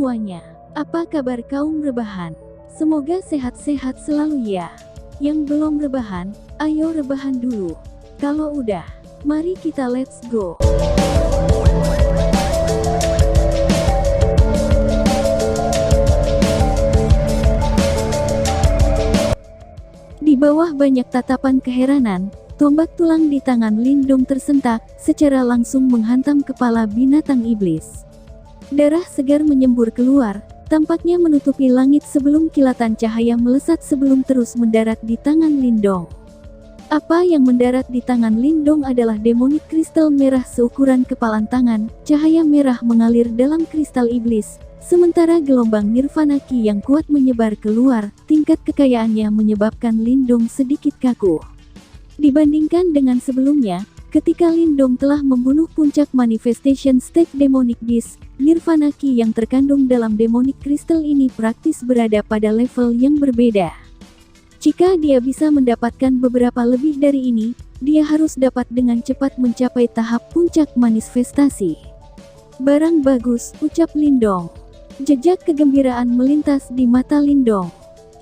semuanya, apa kabar kaum rebahan? Semoga sehat-sehat selalu ya. Yang belum rebahan, ayo rebahan dulu. Kalau udah, mari kita let's go. Di bawah banyak tatapan keheranan, tombak tulang di tangan Lindong tersentak, secara langsung menghantam kepala binatang iblis. Darah segar menyembur keluar, tampaknya menutupi langit sebelum kilatan cahaya melesat sebelum terus mendarat di tangan Lindong. Apa yang mendarat di tangan Lindong adalah demonic kristal merah seukuran kepalan tangan, cahaya merah mengalir dalam kristal iblis, sementara gelombang nirvana ki yang kuat menyebar keluar, tingkat kekayaannya menyebabkan Lindong sedikit kaku. Dibandingkan dengan sebelumnya, ketika Lindong telah membunuh puncak manifestation state demonic beast, nirvana ki yang terkandung dalam demonic crystal ini praktis berada pada level yang berbeda. Jika dia bisa mendapatkan beberapa lebih dari ini, dia harus dapat dengan cepat mencapai tahap puncak manifestasi. Barang bagus, ucap Lindong. Jejak kegembiraan melintas di mata Lindong.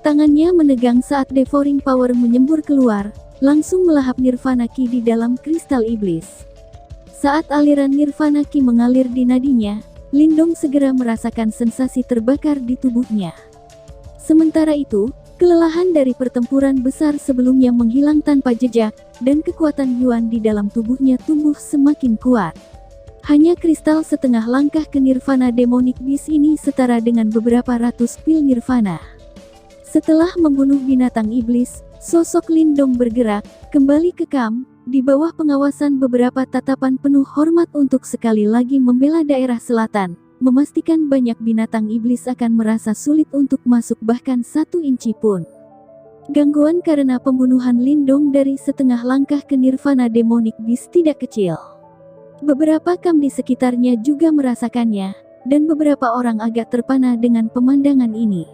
Tangannya menegang saat devouring power menyembur keluar, langsung melahap nirvana ki di dalam kristal iblis. Saat aliran nirvana ki mengalir di nadinya, Lindong segera merasakan sensasi terbakar di tubuhnya. Sementara itu, kelelahan dari pertempuran besar sebelumnya menghilang tanpa jejak, dan kekuatan Yuan di dalam tubuhnya tumbuh semakin kuat. Hanya kristal setengah langkah ke nirvana demonic beast ini setara dengan beberapa ratus pil nirvana. Setelah membunuh binatang iblis, sosok Lindong bergerak, kembali ke kamp, di bawah pengawasan beberapa tatapan penuh hormat untuk sekali lagi membela daerah selatan, memastikan banyak binatang iblis akan merasa sulit untuk masuk bahkan 1 inci pun. Gangguan karena pembunuhan Lindong dari setengah langkah ke nirvana demonic beast tidak kecil. Beberapa kamp di sekitarnya juga merasakannya, dan beberapa orang agak terpana dengan pemandangan ini.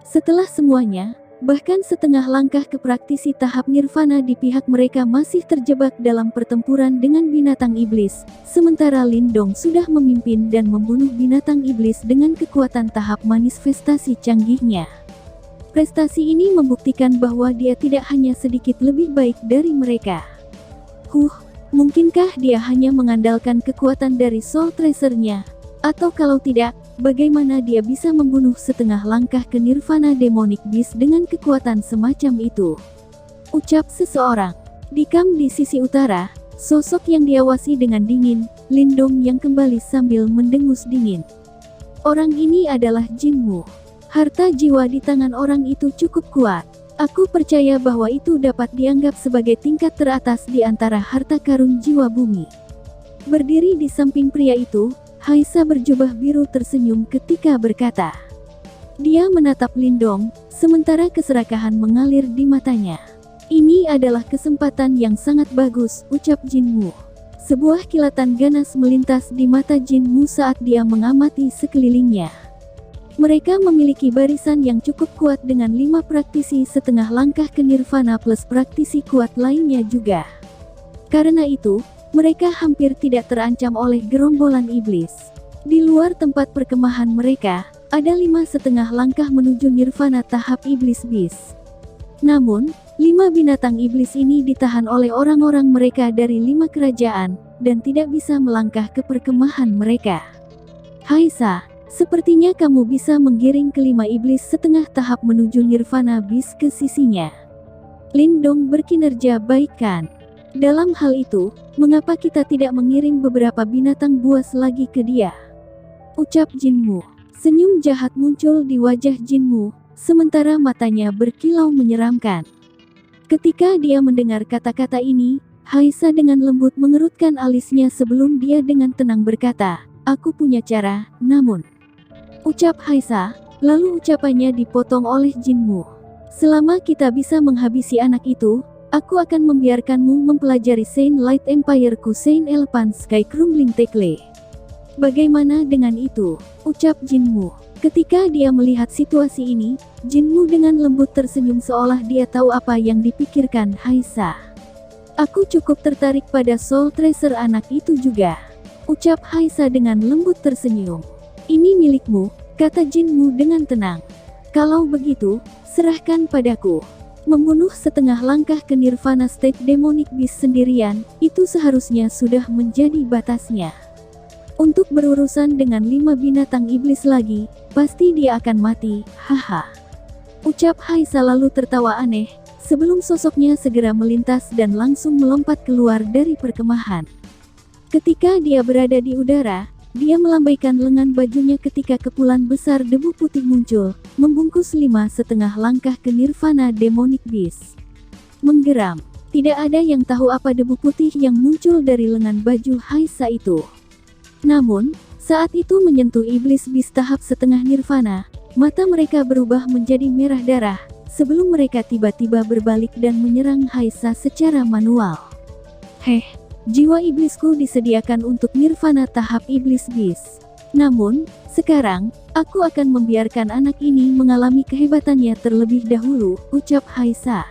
Setelah semuanya, bahkan setengah langkah ke praktisi tahap nirvana di pihak mereka masih terjebak dalam pertempuran dengan binatang iblis, sementara Lindong sudah memimpin dan membunuh binatang iblis dengan kekuatan tahap manifestasi canggihnya. Prestasi ini membuktikan bahwa dia tidak hanya sedikit lebih baik dari mereka. Mungkinkah dia hanya mengandalkan kekuatan dari Soul Tracer-nya? Atau kalau tidak, bagaimana dia bisa membunuh setengah langkah ke nirvana demonic beast dengan kekuatan semacam itu? Ucap seseorang. Di kamp di sisi utara, sosok yang diawasi dengan dingin, Lindong yang kembali sambil mendengus dingin. Orang ini adalah Jinmu. Harta jiwa di tangan orang itu cukup kuat. Aku percaya bahwa itu dapat dianggap sebagai tingkat teratas di antara harta karun jiwa bumi. Berdiri di samping pria itu, Haisa berjubah biru tersenyum ketika berkata. Dia menatap Lindong, sementara keserakahan mengalir di matanya. Ini adalah kesempatan yang sangat bagus, ucap Jinmu. Sebuah kilatan ganas melintas di mata Jinmu saat dia mengamati sekelilingnya. Mereka memiliki barisan yang cukup kuat dengan 5 praktisi setengah langkah ke nirvana plus praktisi kuat lainnya juga. Karena itu, mereka hampir tidak terancam oleh gerombolan iblis. Di luar tempat perkemahan mereka, ada 5 setengah langkah menuju nirvana tahap iblis beast. Namun, 5 binatang iblis ini ditahan oleh orang-orang mereka dari 5 kerajaan, dan tidak bisa melangkah ke perkemahan mereka. Haisa, sepertinya kamu bisa menggiring ke-5 iblis setengah tahap menuju nirvana beast ke sisinya. Lindong berkinerja baik kan? Dalam hal itu, mengapa kita tidak mengirim beberapa binatang buas lagi ke dia? Ucap Jinmu. Senyum jahat muncul di wajah Jinmu, sementara matanya berkilau menyeramkan. Ketika dia mendengar kata-kata ini, Haisa dengan lembut mengerutkan alisnya sebelum dia dengan tenang berkata, "Aku punya cara, namun..." Ucap Haisa, lalu ucapannya dipotong oleh Jinmu. "Selama kita bisa menghabisi anak itu, aku akan membiarkanmu mempelajari Saint Light Empire-ku Saint Elephant Sky Crumbling Tackle." Bagaimana dengan itu? Ucap Jinmu. Ketika dia melihat situasi ini, Jinmu dengan lembut tersenyum seolah dia tahu apa yang dipikirkan Haisa. "Aku cukup tertarik pada Soul Tracer anak itu juga," ucap Haisa dengan lembut tersenyum. "Ini milikmu, kata Jin Mu dengan tenang. Kalau begitu, serahkan padaku. Membunuh setengah langkah ke Nirvana State Demonic Beast sendirian, itu seharusnya sudah menjadi batasnya. Untuk berurusan dengan 5 binatang iblis lagi, pasti dia akan mati, haha. Ucap Haisa lalu tertawa aneh, sebelum sosoknya segera melintas dan langsung melompat keluar dari perkemahan. Ketika dia berada di udara, dia melambaikan lengan bajunya ketika kepulan besar debu putih muncul, membungkus 5,5 langkah ke Nirvana Demonic Beast. Menggeram, tidak ada yang tahu apa debu putih yang muncul dari lengan baju Haisa itu. Namun, saat itu menyentuh iblis beast tahap setengah Nirvana, mata mereka berubah menjadi merah darah, sebelum mereka tiba-tiba berbalik dan menyerang Haisa secara manual. Jiwa iblisku disediakan untuk Nirvana tahap iblis beast. Namun, sekarang, aku akan membiarkan anak ini mengalami kehebatannya terlebih dahulu, ucap Haisa.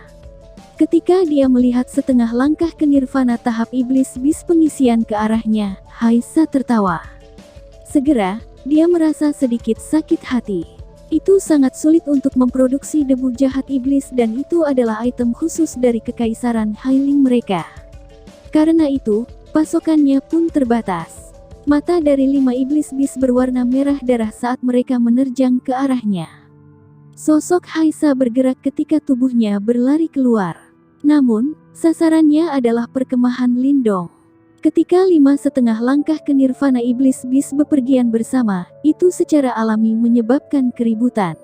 Ketika dia melihat setengah langkah ke Nirvana tahap iblis beast pengisian ke arahnya, Haisa tertawa. Segera, dia merasa sedikit sakit hati. Itu sangat sulit untuk memproduksi debu jahat iblis dan itu adalah item khusus dari kekaisaran Hailing mereka. Karena itu, pasokannya pun terbatas. Mata dari 5 iblis beast berwarna merah darah saat mereka menerjang ke arahnya. Sosok Haisa bergerak ketika tubuhnya berlari keluar. Namun, sasarannya adalah perkemahan Lindong. Ketika 5,5 langkah ke Nirvana iblis beast bepergian bersama, itu secara alami menyebabkan keributan.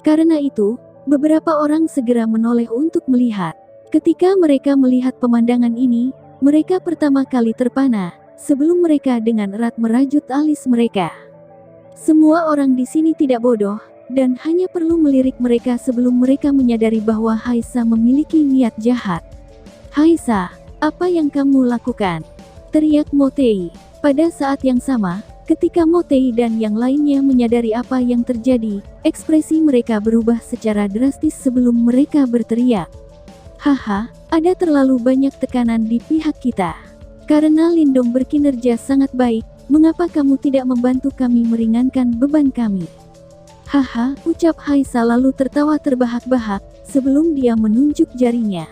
Karena itu, beberapa orang segera menoleh untuk melihat. Ketika mereka melihat pemandangan ini, mereka pertama kali terpana, sebelum mereka dengan erat merajut alis mereka. Semua orang di sini tidak bodoh, dan hanya perlu melirik mereka sebelum mereka menyadari bahwa Haisa memiliki niat jahat. Haisa, apa yang kamu lakukan? Teriak Motei. Pada saat yang sama, ketika Motei dan yang lainnya menyadari apa yang terjadi, ekspresi mereka berubah secara drastis sebelum mereka berteriak. Haha, ada terlalu banyak tekanan di pihak kita. Karena Lindong berkinerja sangat baik, mengapa kamu tidak membantu kami meringankan beban kami? Haha, ucap Haisa lalu tertawa terbahak-bahak, sebelum dia menunjuk jarinya.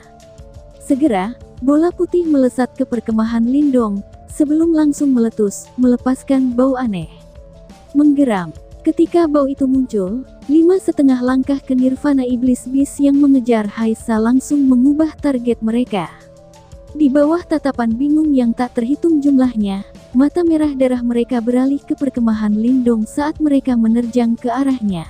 Segera, bola putih melesat ke perkemahan Lindong, sebelum langsung meletus, melepaskan bau aneh. Menggeram. Ketika bau itu muncul, 5,5 langkah ke Nirvana iblis beast yang mengejar Haisa langsung mengubah target mereka. Di bawah tatapan bingung yang tak terhitung jumlahnya, mata merah darah mereka beralih ke perkemahan Lindong saat mereka menerjang ke arahnya.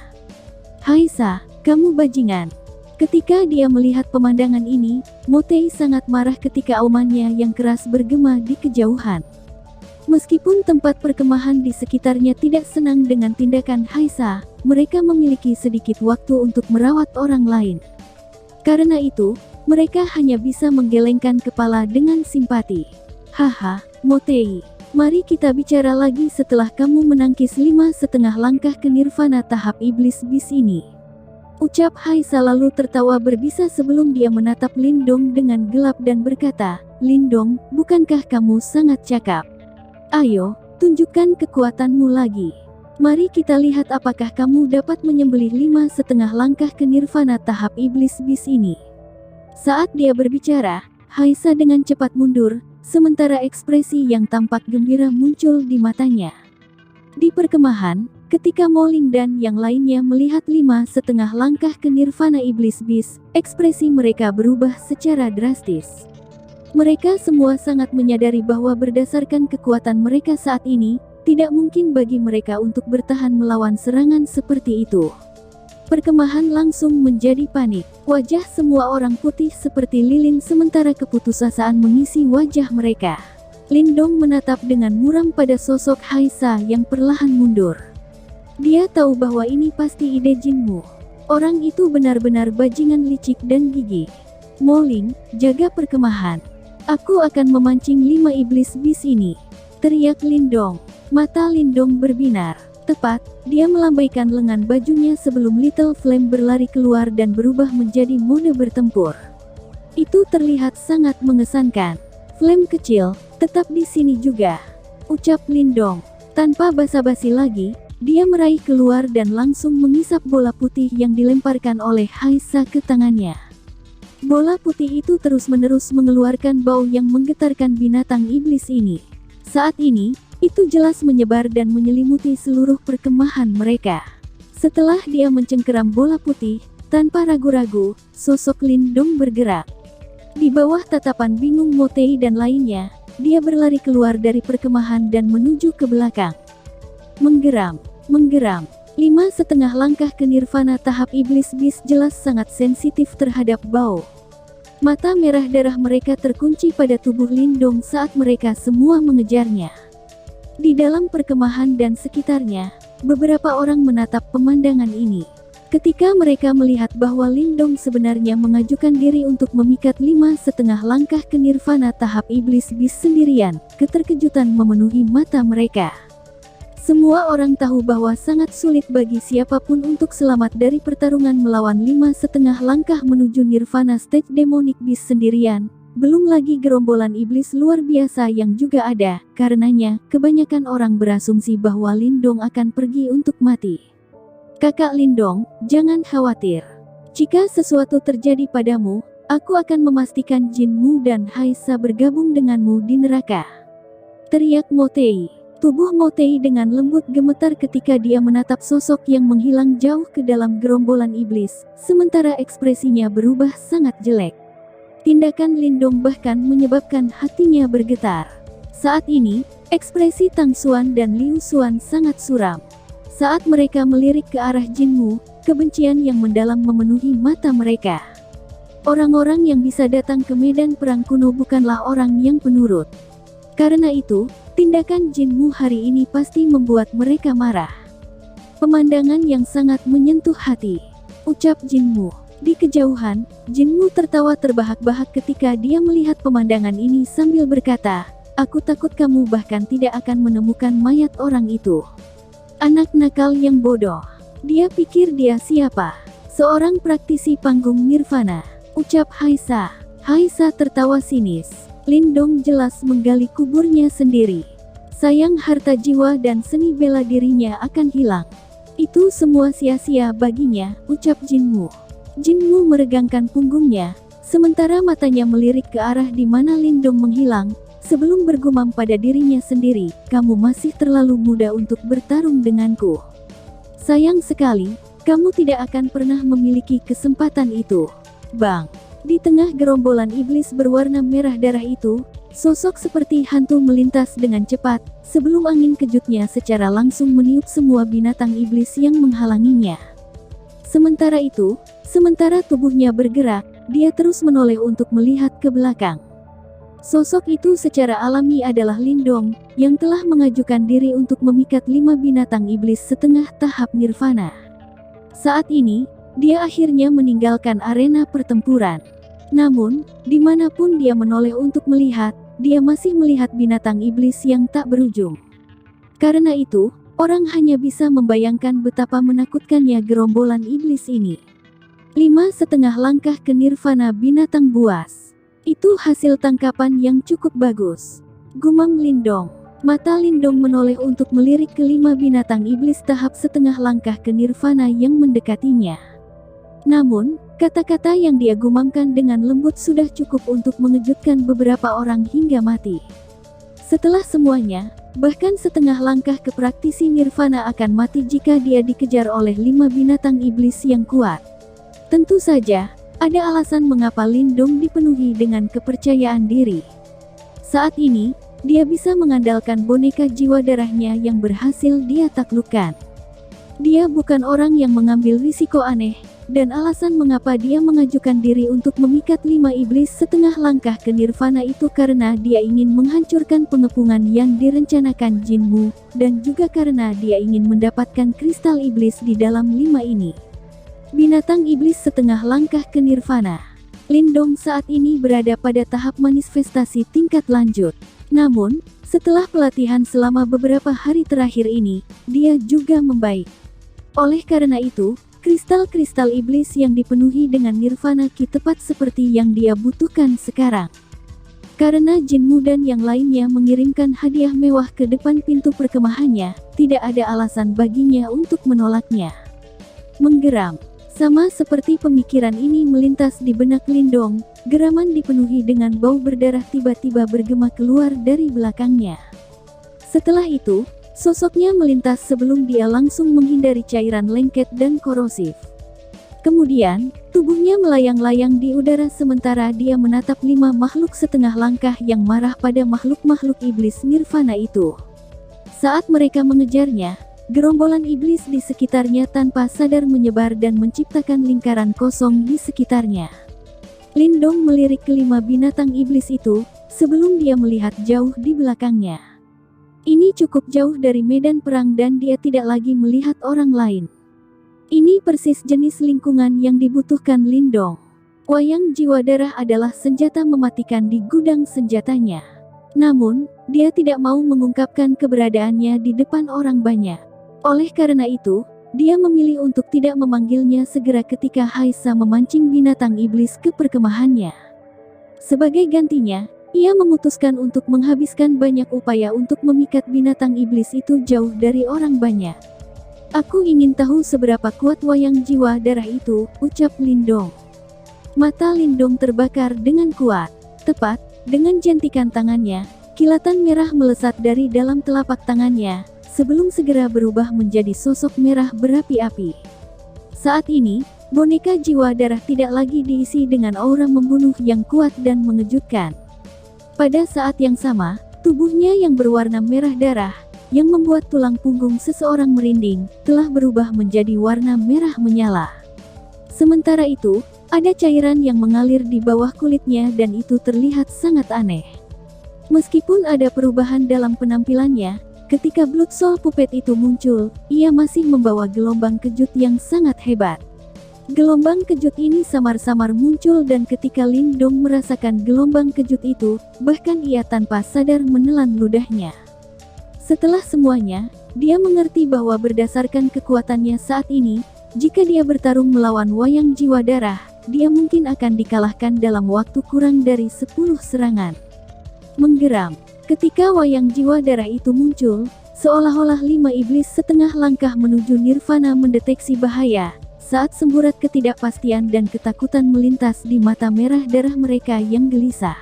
Haisa, kamu bajingan. Ketika dia melihat pemandangan ini, Motei sangat marah ketika aumannya yang keras bergema di kejauhan. Meskipun tempat perkemahan di sekitarnya tidak senang dengan tindakan Haisa, mereka memiliki sedikit waktu untuk merawat orang lain. Karena itu, mereka hanya bisa menggelengkan kepala dengan simpati. Haha, Motei, mari kita bicara lagi setelah kamu menangkis 5,5 langkah ke Nirvana tahap iblis beast ini. Ucap Haisa lalu tertawa berbisa sebelum dia menatap Lindong dengan gelap dan berkata, Lindong, bukankah kamu sangat cakap? Ayo, tunjukkan kekuatanmu lagi. Mari kita lihat apakah kamu dapat menyembelih 5,5 langkah ke Nirvana tahap iblis beast ini. Saat dia berbicara, Haisa dengan cepat mundur, sementara ekspresi yang tampak gembira muncul di matanya. Di perkemahan, ketika Moling dan yang lainnya melihat 5,5 langkah ke Nirvana iblis beast, ekspresi mereka berubah secara drastis. Mereka semua sangat menyadari bahwa berdasarkan kekuatan mereka saat ini, tidak mungkin bagi mereka untuk bertahan melawan serangan seperti itu. Perkemahan langsung menjadi panik. Wajah semua orang putih seperti lilin sementara keputusasaan mengisi wajah mereka. Lindong menatap dengan muram pada sosok Haisa yang perlahan mundur. Dia tahu bahwa ini pasti ide Jin Mu. Orang itu benar-benar bajingan licik dan gigih. Moling, jaga perkemahan. Aku akan memancing 5 iblis beast ini. Teriak Lindong. Mata Lindong berbinar. Tepat, dia melambaikan lengan bajunya sebelum Little Flame berlari keluar dan berubah menjadi mode bertempur. Itu terlihat sangat mengesankan. Flame kecil, tetap di sini juga. Ucap Lindong. Tanpa basa-basi lagi, dia meraih keluar dan langsung mengisap bola putih yang dilemparkan oleh Haisa ke tangannya. Bola putih itu terus-menerus mengeluarkan bau yang menggetarkan binatang iblis ini. Saat ini, itu jelas menyebar dan menyelimuti seluruh perkemahan mereka. Setelah dia mencengkeram bola putih, tanpa ragu-ragu, sosok Lindong bergerak. Di bawah tatapan bingung Motei dan lainnya, dia berlari keluar dari perkemahan dan menuju ke belakang. Menggeram. 5,5 langkah ke nirvana tahap iblis bis jelas sangat sensitif terhadap bau. Mata merah darah mereka terkunci pada tubuh Lindong saat mereka semua mengejarnya. Di dalam perkemahan dan sekitarnya, beberapa orang menatap pemandangan ini. Ketika mereka melihat bahwa Lindong sebenarnya mengajukan diri untuk memikat 5,5 langkah ke nirvana tahap iblis bis sendirian, keterkejutan memenuhi mata mereka. Semua orang tahu bahwa sangat sulit bagi siapapun untuk selamat dari pertarungan melawan 5,5 langkah menuju nirvana stage demonic beast sendirian, belum lagi gerombolan iblis luar biasa yang juga ada. Karenanya, kebanyakan orang berasumsi bahwa Lindong akan pergi untuk mati. Kakak Lindong, jangan khawatir. Jika sesuatu terjadi padamu, aku akan memastikan Jinmu dan Haisa bergabung denganmu di neraka. Teriak Motei. Tubuh Motei dengan lembut gemetar ketika dia menatap sosok yang menghilang jauh ke dalam gerombolan iblis, sementara ekspresinya berubah sangat jelek. Tindakan Lindong bahkan menyebabkan hatinya bergetar. Saat ini, ekspresi Tang Xuan dan Liu Xuan sangat suram. Saat mereka melirik ke arah Jinmu, kebencian yang mendalam memenuhi mata mereka. Orang-orang yang bisa datang ke medan perang kuno bukanlah orang yang penurut. Karena itu, tindakan Jinmu hari ini pasti membuat mereka marah. Pemandangan yang sangat menyentuh hati, ucap Jinmu. Di kejauhan, Jinmu tertawa terbahak-bahak ketika dia melihat pemandangan ini sambil berkata, "Aku takut kamu bahkan tidak akan menemukan mayat orang itu. Anak nakal yang bodoh. Dia pikir dia siapa? Seorang praktisi panggung nirvana," ucap Haisa. Haisa tertawa sinis. Lindong jelas menggali kuburnya sendiri. Sayang harta jiwa dan seni bela dirinya akan hilang. Itu semua sia-sia baginya, ucap Jinmu. Jinmu meregangkan punggungnya, sementara matanya melirik ke arah di mana Lindong menghilang, sebelum bergumam pada dirinya sendiri, "Kamu masih terlalu muda untuk bertarung denganku. Sayang sekali, kamu tidak akan pernah memiliki kesempatan itu." Bang! Di tengah gerombolan iblis berwarna merah darah itu, sosok seperti hantu melintas dengan cepat, sebelum angin kejutnya secara langsung meniup semua binatang iblis yang menghalanginya. Sementara itu, sementara tubuhnya bergerak, dia terus menoleh untuk melihat ke belakang. Sosok itu secara alami adalah Lindong, yang telah mengajukan diri untuk memikat 5 binatang iblis setengah tahap nirvana. Saat ini, dia akhirnya meninggalkan arena pertempuran. Namun, dimanapun dia menoleh untuk melihat, dia masih melihat binatang iblis yang tak berujung. Karena itu, orang hanya bisa membayangkan betapa menakutkannya gerombolan iblis ini. 5,5 langkah ke nirvana binatang buas. Itu hasil tangkapan yang cukup bagus, gumam Lindong. Mata Lindong menoleh untuk melirik ke 5 binatang iblis tahap setengah langkah ke nirvana yang mendekatinya. Namun, kata-kata yang dia gumamkan dengan lembut sudah cukup untuk mengejutkan beberapa orang hingga mati. Setelah semuanya, bahkan setengah langkah ke praktisi nirvana akan mati jika dia dikejar oleh 5 binatang iblis yang kuat. Tentu saja, ada alasan mengapa Lindong dipenuhi dengan kepercayaan diri. Saat ini, dia bisa mengandalkan boneka jiwa darahnya yang berhasil dia taklukkan. Dia bukan orang yang mengambil risiko aneh, dan alasan mengapa dia mengajukan diri untuk memikat 5 iblis setengah langkah ke nirvana itu karena dia ingin menghancurkan pengepungan yang direncanakan Jinmu, dan juga karena dia ingin mendapatkan kristal iblis di dalam 5 ini. Binatang iblis setengah langkah ke nirvana. Lindong saat ini berada pada tahap manifestasi tingkat lanjut. Namun, setelah pelatihan selama beberapa hari terakhir ini, dia juga membaik. Oleh karena itu, kristal-kristal iblis yang dipenuhi dengan nirvana ki tepat seperti yang dia butuhkan sekarang. Karena Jin Mu dan yang lainnya mengirimkan hadiah mewah ke depan pintu perkemahannya, tidak ada alasan baginya untuk menolaknya. Menggeram. Sama seperti pemikiran ini melintas di benak Lindong, geraman dipenuhi dengan bau berdarah tiba-tiba bergema keluar dari belakangnya. Setelah itu, sosoknya melintas sebelum dia langsung menghindari cairan lengket dan korosif. Kemudian, tubuhnya melayang-layang di udara sementara dia menatap 5 makhluk setengah langkah yang marah pada makhluk-makhluk iblis nirvana itu. Saat mereka mengejarnya, gerombolan iblis di sekitarnya tanpa sadar menyebar dan menciptakan lingkaran kosong di sekitarnya. Lindong melirik kelima binatang iblis itu, sebelum dia melihat jauh di belakangnya. Ini cukup jauh dari medan perang dan dia tidak lagi melihat orang lain. Ini persis jenis lingkungan yang dibutuhkan Lindong. Wayang jiwa darah adalah senjata mematikan di gudang senjatanya. Namun, dia tidak mau mengungkapkan keberadaannya di depan orang banyak. Oleh karena itu, dia memilih untuk tidak memanggilnya segera ketika Haisa memancing binatang iblis ke perkemahannya. Sebagai gantinya, ia memutuskan untuk menghabiskan banyak upaya untuk memikat binatang iblis itu jauh dari orang banyak. Aku ingin tahu seberapa kuat wayang jiwa darah itu, ucap Lindong. Mata Lindong terbakar dengan kuat. Tepat, dengan jentikan tangannya, kilatan merah melesat dari dalam telapak tangannya, sebelum segera berubah menjadi sosok merah berapi-api. Saat ini, boneka jiwa darah tidak lagi diisi dengan aura membunuh yang kuat dan mengejutkan. Pada saat yang sama, tubuhnya yang berwarna merah darah, yang membuat tulang punggung seseorang merinding, telah berubah menjadi warna merah menyala. Sementara itu, ada cairan yang mengalir di bawah kulitnya dan itu terlihat sangat aneh. Meskipun ada perubahan dalam penampilannya, ketika Blood Soul Puppet itu muncul, ia masih membawa gelombang kejut yang sangat hebat. Gelombang kejut ini samar-samar muncul dan ketika Lindong merasakan gelombang kejut itu, bahkan ia tanpa sadar menelan ludahnya. Setelah semuanya, dia mengerti bahwa berdasarkan kekuatannya saat ini, jika dia bertarung melawan wayang jiwa darah, dia mungkin akan dikalahkan dalam waktu kurang dari 10 serangan. Menggeram. Ketika wayang jiwa darah itu muncul, seolah-olah 5 iblis setengah langkah menuju nirvana mendeteksi bahaya, saat semburat ketidakpastian dan ketakutan melintas di mata merah darah mereka yang gelisah.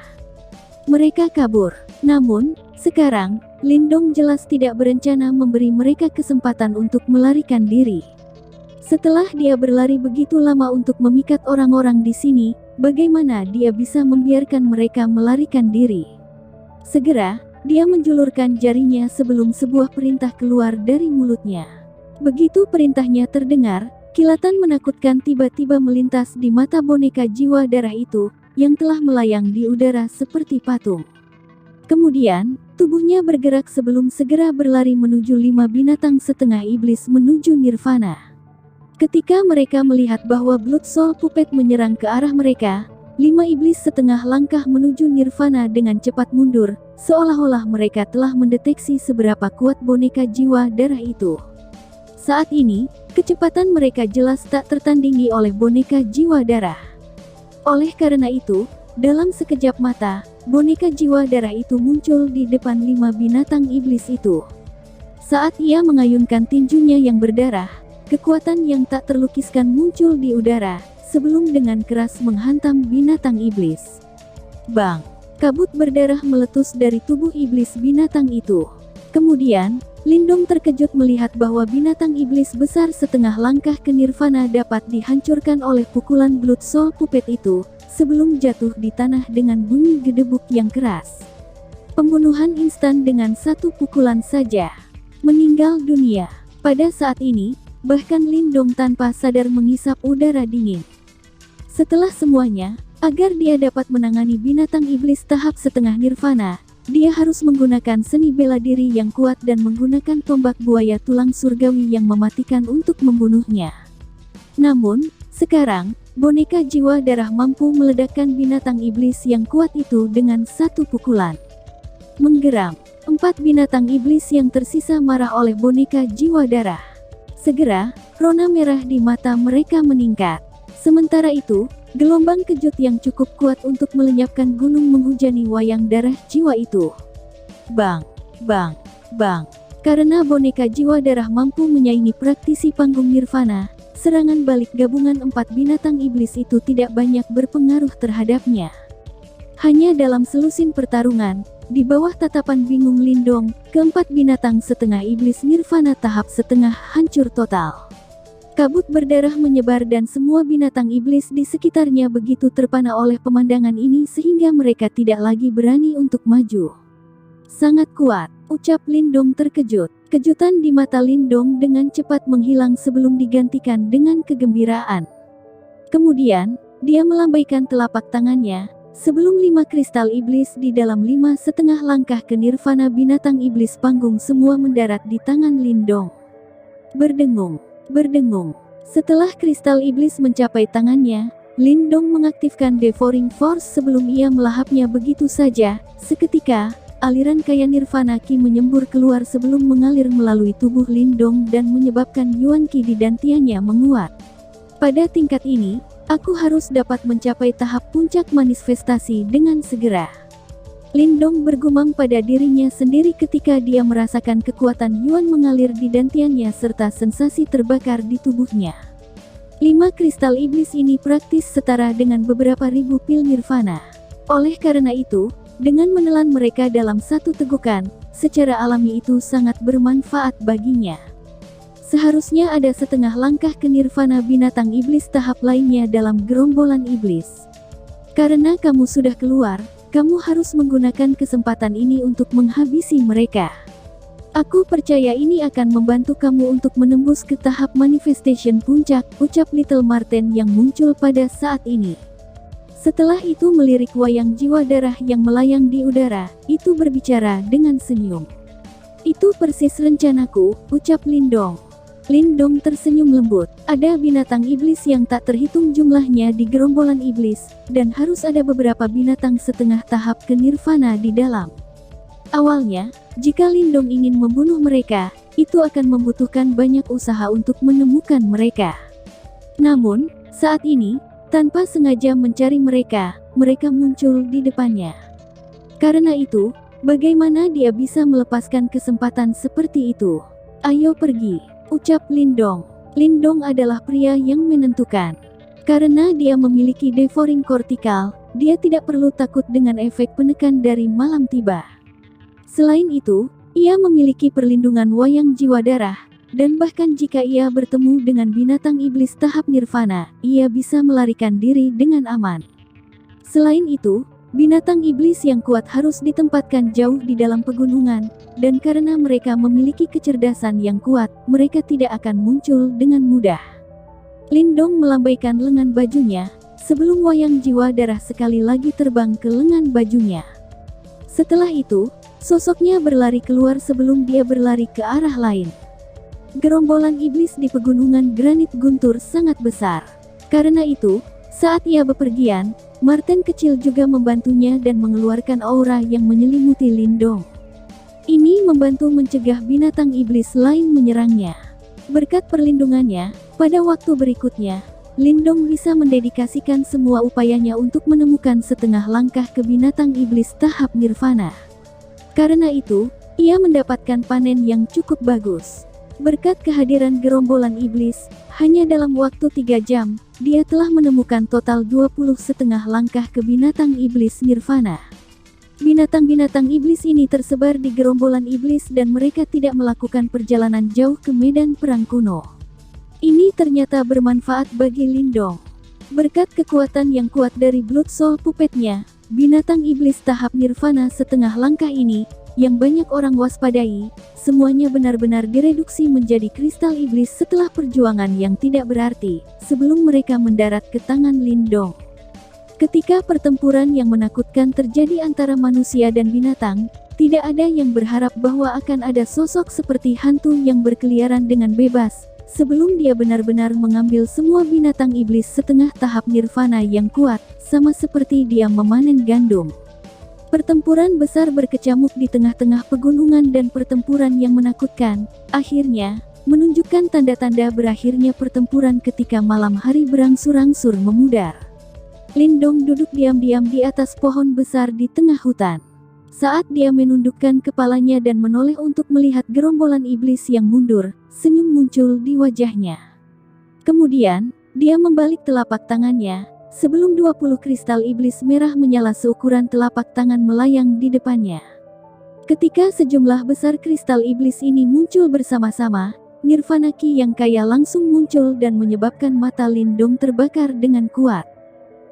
Mereka kabur. Namun, sekarang, Lindong jelas tidak berencana memberi mereka kesempatan untuk melarikan diri. Setelah dia berlari begitu lama untuk memikat orang-orang di sini, bagaimana dia bisa membiarkan mereka melarikan diri? Segera, dia menjulurkan jarinya sebelum sebuah perintah keluar dari mulutnya. Begitu perintahnya terdengar, kilatan menakutkan tiba-tiba melintas di mata boneka jiwa darah itu, yang telah melayang di udara seperti patung. Kemudian, tubuhnya bergerak sebelum segera berlari menuju 5 binatang setengah iblis menuju nirvana. Ketika mereka melihat bahwa Blood Soul Puppet menyerang ke arah mereka, 5 iblis setengah langkah menuju nirvana dengan cepat mundur, seolah-olah mereka telah mendeteksi seberapa kuat boneka jiwa darah itu. Saat ini, kecepatan mereka jelas tak tertandingi oleh boneka jiwa darah. Oleh karena itu, dalam sekejap mata, boneka jiwa darah itu muncul di depan 5 binatang iblis itu. Saat ia mengayunkan tinjunya yang berdarah, kekuatan yang tak terlukiskan muncul di udara, sebelum dengan keras menghantam binatang iblis. Bang! Kabut berdarah meletus dari tubuh iblis binatang itu. Kemudian, Lindong terkejut melihat bahwa binatang iblis besar setengah langkah ke nirvana dapat dihancurkan oleh pukulan Blood Soul Puppet itu, sebelum jatuh di tanah dengan bunyi gedebuk yang keras. Pembunuhan instan dengan satu pukulan saja. Meninggal dunia. Pada saat ini, bahkan Lindong tanpa sadar menghisap udara dingin. Setelah semuanya, agar dia dapat menangani binatang iblis tahap setengah nirvana, dia harus menggunakan seni bela diri yang kuat dan menggunakan tombak buaya tulang surgawi yang mematikan untuk membunuhnya. Namun, sekarang, boneka jiwa darah mampu meledakkan binatang iblis yang kuat itu dengan satu pukulan. Menggeram. 4 binatang iblis yang tersisa marah oleh boneka jiwa darah. Segera, rona merah di mata mereka meningkat. Sementara itu, Gelombang kejut yang cukup kuat untuk melenyapkan gunung menghujani wayang darah jiwa itu. Bang, bang, bang. Karena boneka jiwa darah mampu menyaingi praktisi panggung Nirvana, serangan balik gabungan 4 binatang iblis itu tidak banyak berpengaruh terhadapnya. Hanya dalam selusin pertarungan, di bawah tatapan bingung Lindong, keempat binatang setengah iblis Nirvana tahap setengah hancur total. Kabut berdarah menyebar dan semua binatang iblis di sekitarnya begitu terpana oleh pemandangan ini sehingga mereka tidak lagi berani untuk maju. Sangat kuat, ucap Lindong terkejut. Kejutan di mata Lindong dengan cepat menghilang sebelum digantikan dengan kegembiraan. Kemudian, dia melambaikan telapak tangannya, sebelum 5 kristal iblis di dalam 5,5 langkah ke nirvana binatang iblis panggung semua mendarat di tangan Lindong. Berdengung. Setelah kristal iblis mencapai tangannya, Lindong mengaktifkan Devouring Force sebelum ia melahapnya begitu saja. Seketika, aliran kaya nirvana Qi menyembur keluar sebelum mengalir melalui tubuh Lindong dan menyebabkan Yuan Qi di dantiannya menguat. Pada tingkat ini, aku harus dapat mencapai tahap puncak manifestasi dengan segera. Lindong bergumam pada dirinya sendiri ketika dia merasakan kekuatan Yuan mengalir di dantiannya serta sensasi terbakar di tubuhnya. 5 kristal iblis ini praktis setara dengan beberapa ribu pil nirvana. Oleh karena itu, dengan menelan mereka dalam satu tegukan, secara alami itu sangat bermanfaat baginya. Seharusnya ada setengah langkah ke nirvana binatang iblis tahap lainnya dalam gerombolan iblis. Karena kamu sudah keluar, kamu harus menggunakan kesempatan ini untuk menghabisi mereka. Aku percaya ini akan membantu kamu untuk menembus ke tahap manifestation puncak, ucap Little Marten yang muncul pada saat ini. Setelah itu melirik wayang jiwa darah yang melayang di udara, itu berbicara dengan senyum. Itu persis rencanaku, ucap Lindong. Lindong tersenyum lembut. Ada binatang iblis yang tak terhitung jumlahnya di gerombolan iblis, dan harus ada beberapa binatang setengah tahap ke nirvana di dalam. Awalnya, jika Lindong ingin membunuh mereka, itu akan membutuhkan banyak usaha untuk menemukan mereka. Namun, saat ini, tanpa sengaja mencari mereka, mereka muncul di depannya. Karena itu, bagaimana dia bisa melepaskan kesempatan seperti itu? Ayo pergi, ucap Lindong. Lindong adalah pria yang menentukan. Karena dia memiliki devouring cortical, dia tidak perlu takut dengan efek penekan dari malam tiba. Selain itu, ia memiliki perlindungan wayang jiwa darah, dan bahkan jika ia bertemu dengan binatang iblis tahap nirvana, ia bisa melarikan diri dengan aman. Selain itu, binatang iblis yang kuat harus ditempatkan jauh di dalam pegunungan, dan karena mereka memiliki kecerdasan yang kuat, mereka tidak akan muncul dengan mudah. Lindong melambaikan lengan bajunya, sebelum wayang jiwa darah sekali lagi terbang ke lengan bajunya. Setelah itu, sosoknya berlari keluar sebelum dia berlari ke arah lain. Gerombolan iblis di pegunungan granit guntur sangat besar. Karena itu, saat ia bepergian, Marten kecil juga membantunya dan mengeluarkan aura yang menyelimuti Lindong. Ini membantu mencegah binatang iblis lain menyerangnya. Berkat perlindungannya, pada waktu berikutnya, Lindong bisa mendedikasikan semua upayanya untuk menemukan setengah langkah ke binatang iblis tahap nirvana. Karena itu, ia mendapatkan panen yang cukup bagus. Berkat kehadiran gerombolan iblis, hanya dalam waktu 3 jam, dia telah menemukan total 20,5 langkah ke binatang iblis nirvana. Binatang-binatang iblis ini tersebar di gerombolan iblis dan mereka tidak melakukan perjalanan jauh ke medan perang kuno. Ini ternyata bermanfaat bagi Lindong. Berkat kekuatan yang kuat dari Blood Soul Puppet-nya, binatang iblis tahap nirvana setengah langkah ini, yang banyak orang waspadai, semuanya benar-benar direduksi menjadi kristal iblis setelah perjuangan yang tidak berarti, sebelum mereka mendarat ke tangan Lindong. Ketika pertempuran yang menakutkan terjadi antara manusia dan binatang, tidak ada yang berharap bahwa akan ada sosok seperti hantu yang berkeliaran dengan bebas, sebelum dia benar-benar mengambil semua binatang iblis setengah tahap nirvana yang kuat, sama seperti dia memanen gandum. Pertempuran besar berkecamuk di tengah-tengah pegunungan dan pertempuran yang menakutkan, akhirnya, menunjukkan tanda-tanda berakhirnya pertempuran ketika malam hari berangsur-angsur memudar. Lindong duduk diam-diam di atas pohon besar di tengah hutan. Saat dia menundukkan kepalanya dan menoleh untuk melihat gerombolan iblis yang mundur, senyum muncul di wajahnya. Kemudian, dia membalik telapak tangannya, sebelum 20 kristal iblis merah menyala seukuran telapak tangan melayang di depannya. Ketika sejumlah besar kristal iblis ini muncul bersama-sama, Nirvana Ki yang kaya langsung muncul dan menyebabkan mata Lindong terbakar dengan kuat.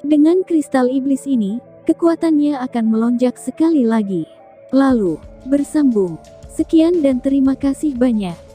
Dengan kristal iblis ini, kekuatannya akan melonjak sekali lagi. Lalu, bersambung. Sekian dan terima kasih banyak.